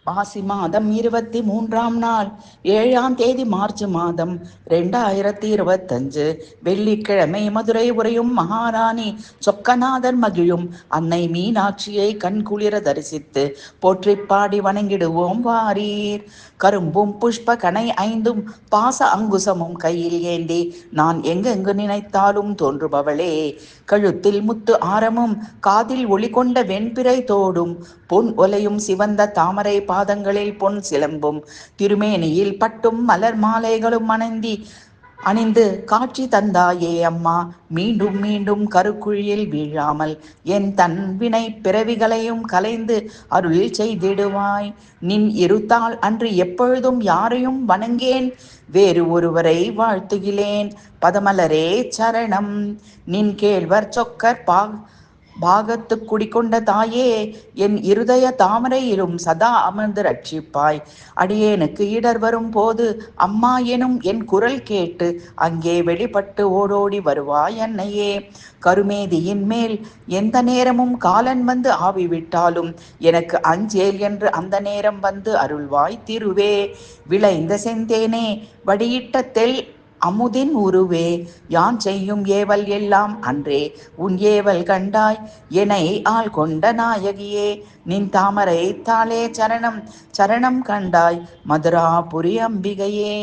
மாசி மாதம் 23ஆம் நாள் 7ஆம் தேதி மார்ச் மாதம் 2025 வெள்ளிக்கிழமை மதுரை உரையும் மகாராணி சொக்கநாதர் மகிழும் அன்னை மீனாட்சியை கண்குளிர தரிசித்து போற்றி பாடி வணங்கிடுவோம் வாரீர். கரும்பும் புஷ்ப கனை 5ம் பாச அங்குசமும் கையில் ஏந்தி நான் எங்கெங்கு நினைத்தாலும் தோன்றுபவளே. கழுத்தில் முத்து ஆரமும் காதில் ஒளி கொண்ட வெண்பிறை தோடும் பொன் ஒலையும் சிவந்த தாமரை பாதங்களில் பொன் சிலம்பும் திருமேனியில் பட்டும் மலர் மாலைகளும் அணிந்து காட்சி தந்தாயே அம்மா. மீண்டும் மீண்டும் கருக்குழியில் வீழாமல் என் தன் வினை பிறவிகளையும் கலைந்து அருள் செய்திடுவாய். நின் இருத்தால் அன்று எப்பொழுதும் யாரையும் வணங்கேன், வேறு ஒருவரை வாழ்த்துகிலேன். பதமலரே சரணம். நின் கேழ்வர் சொக்கர் பாகத்து குடிக்கொண்ட தாயே, என் இருதய தாமரையிலும் சதா அமர்ந்து ரட்சிப்பாய். அடியேனுக்கு இடர் வரும் போது அம்மா எனும் என் குரல் கேட்டு அங்கே வெளிப்பட்டு ஓடோடி வருவாய் அன்னையே. கருமேதியின் மேல் எந்த நேரமும் காலன் வந்து ஆவி விட்டாலும் எனக்கு அஞ்சேல் என்று அந்த நேரம் வந்து அருள்வாய் திருவே. விளைந்த செந்தேனே, வடியிட்ட தெள் அமுதின் உருவே, யான் செய்யும் ஏவல் எல்லாம் அன்றே உன் ஏவல் கண்டாய். என்னை ஆள் கொண்ட நாயகியே, நின் தாமரை தாளே சரணம் சரணம் கண்டாய் மதுராபுரி அம்பிகையே.